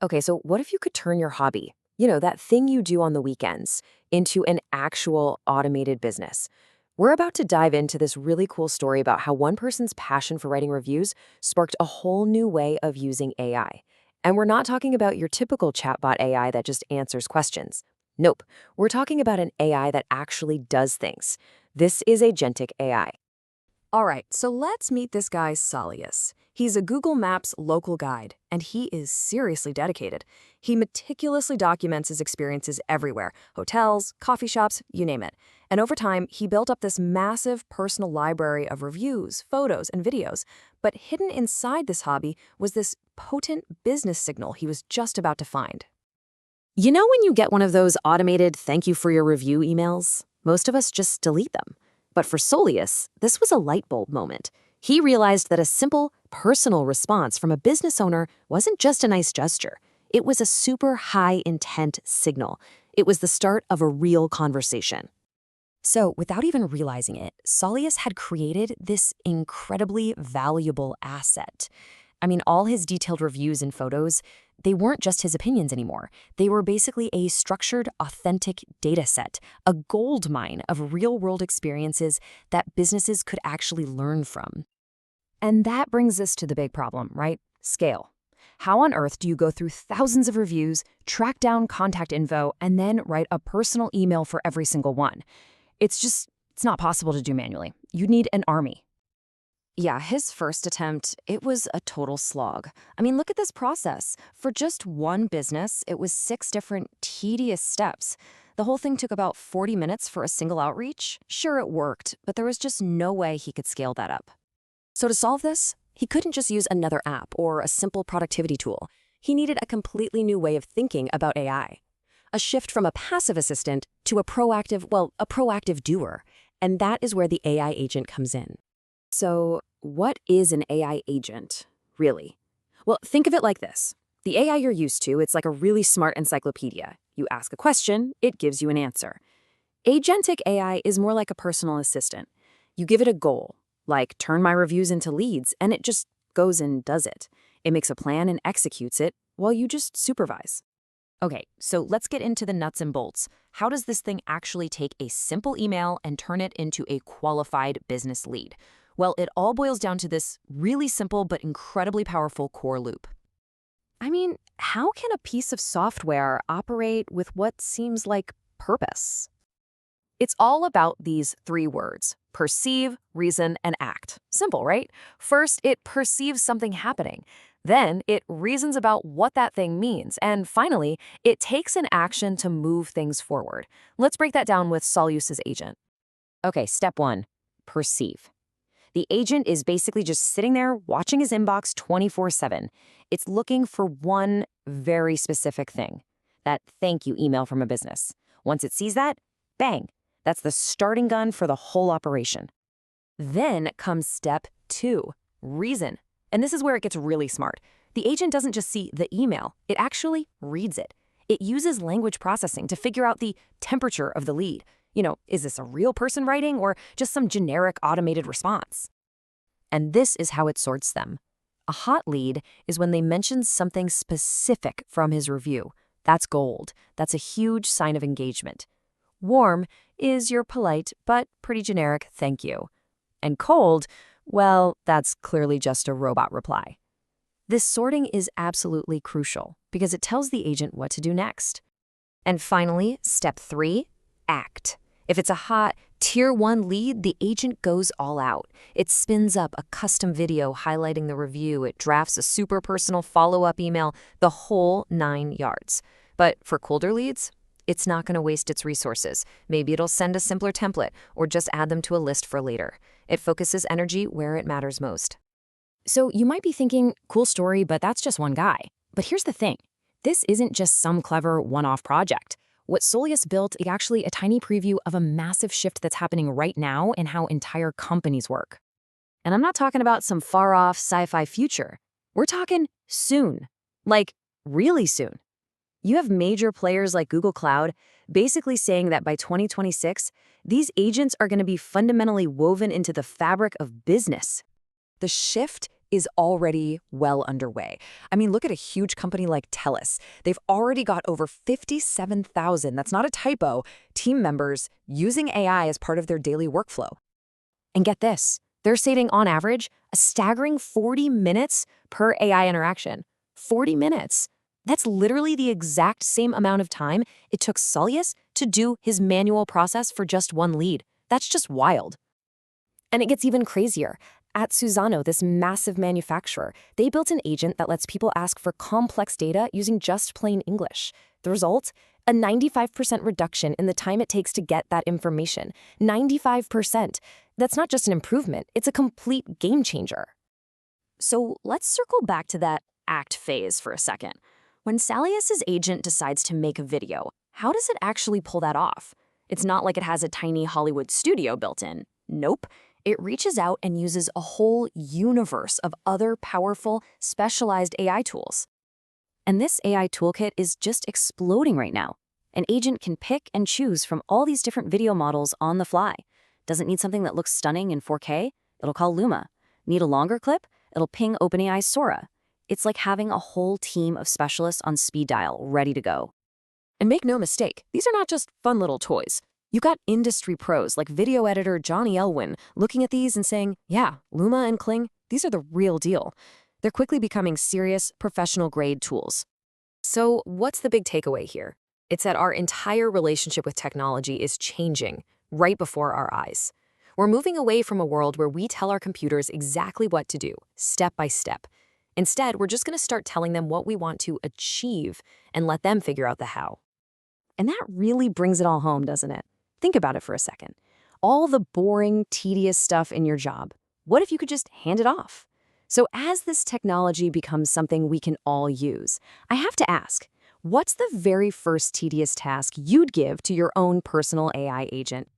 Okay, so what if you could turn your hobby, that thing you do on the weekends, into an actual automated business? We're about to dive into this really cool story about how one person's passion for writing reviews sparked a whole new way of using AI. And we're not talking about your typical chatbot AI that just answers questions. Nope, we're talking about an AI that actually does things. This is agentic AI. All right, so let's meet this guy, Saulius. He's a Google Maps local guide, and he is seriously dedicated. He meticulously documents his experiences everywhere, hotels, coffee shops, you name it. And over time, he built up this massive personal library of reviews, photos, and videos. But hidden inside this hobby was this potent business signal he was just about to find. You know when you get one of those automated thank you for your review emails? Most of us just delete them. But for Saulius, this was a light bulb moment. He realized that a simple, personal response from a business owner wasn't just a nice gesture. It was a super high-intent signal. It was the start of a real conversation. So, without even realizing it, Saulius had created this incredibly valuable asset. I mean, all his detailed reviews and photos, they weren't just his opinions anymore. They were basically a structured, authentic data set, a gold mine of real-world experiences that businesses could actually learn from. And that brings us to the big problem, right? Scale. How on earth do you go through thousands of reviews, track down contact info, and then write a personal email for every single one? It's not possible to do manually. You'd need an army. Yeah, his first attempt, it was a total slog. I mean, look at this process. For just one business, it was 6 different tedious steps. The whole thing took about 40 minutes for a single outreach. Sure, it worked, but there was just no way he could scale that up. So to solve this, he couldn't just use another app or a simple productivity tool. He needed a completely new way of thinking about AI. A shift from a passive assistant to a proactive doer. And that is where the AI agent comes in. So, what is an AI agent, really? Well, think of it like this. The AI you're used to, it's like a really smart encyclopedia. You ask a question, it gives you an answer. Agentic AI is more like a personal assistant. You give it a goal, like turn my reviews into leads, and it just goes and does it. It makes a plan and executes it while you just supervise. Okay, so let's get into the nuts and bolts. How does this thing actually take a simple email and turn it into a qualified business lead? Well, it all boils down to this really simple but incredibly powerful core loop. I mean, how can a piece of software operate with what seems like purpose? It's all about these 3 words: perceive, reason, and act. Simple, right? First, it perceives something happening. Then, it reasons about what that thing means. And finally, it takes an action to move things forward. Let's break that down with Saulius's agent. Okay, step 1, perceive. The agent is basically just sitting there watching his inbox 24/7. It's looking for one very specific thing, that thank you email from a business. Once it sees that, bang, that's the starting gun for the whole operation. Then comes step 2, reason. And this is where it gets really smart. The agent doesn't just see the email, it actually reads it. It uses language processing to figure out the temperature of the lead. Is this a real person writing or just some generic automated response? And this is how it sorts them. A hot lead is when they mention something specific from his review. That's gold. That's a huge sign of engagement. Warm is your polite but pretty generic thank you. And cold, well, that's clearly just a robot reply. This sorting is absolutely crucial because it tells the agent what to do next. And finally, step 3, act. If it's a hot, Tier 1 lead, the agent goes all out. It spins up a custom video highlighting the review. It drafts a super personal follow-up email, the whole 9 yards. But for colder leads, it's not going to waste its resources. Maybe it'll send a simpler template or just add them to a list for later. It focuses energy where it matters most. So you might be thinking, cool story, but that's just one guy. But here's the thing. This isn't just some clever one-off project. What Saulius built is actually a tiny preview of a massive shift that's happening right now in how entire companies work. And I'm not talking about some far-off sci-fi future. We're talking soon. Like, really soon. You have major players like Google Cloud basically saying that by 2026, these agents are going to be fundamentally woven into the fabric of business. The shift is already well underway. I mean, look at a huge company like TELUS. They've already got over 57,000, that's not a typo, team members using AI as part of their daily workflow. And get this, they're saving on average a staggering 40 minutes per AI interaction. 40 minutes. That's literally the exact same amount of time it took Saulius to do his manual process for just one lead. That's just wild. And it gets even crazier. At Suzano, this massive manufacturer, they built an agent that lets people ask for complex data using just plain English. The result? A 95% reduction in the time it takes to get that information. 95%. That's not just an improvement, it's a complete game changer. So let's circle back to that act phase for a second. When Saulius's agent decides to make a video, how does it actually pull that off? It's not like it has a tiny Hollywood studio built in. Nope. It reaches out and uses a whole universe of other powerful, specialized AI tools. And this AI toolkit is just exploding right now. An agent can pick and choose from all these different video models on the fly. Doesn't need something that looks stunning in 4K? It'll call Luma. Need a longer clip? It'll ping OpenAI's Sora. It's like having a whole team of specialists on speed dial ready to go. And make no mistake, these are not just fun little toys. You got industry pros like video editor Johnny Elwin looking at these and saying, yeah, Luma and Kling, these are the real deal. They're quickly becoming serious, professional-grade tools. So what's the big takeaway here? It's that our entire relationship with technology is changing right before our eyes. We're moving away from a world where we tell our computers exactly what to do, step by step. Instead, we're just going to start telling them what we want to achieve and let them figure out the how. And that really brings it all home, doesn't it? Think about it for a second. All the boring, tedious stuff in your job, what if you could just hand it off? So as this technology becomes something we can all use, I have to ask, what's the very first tedious task you'd give to your own personal AI agent?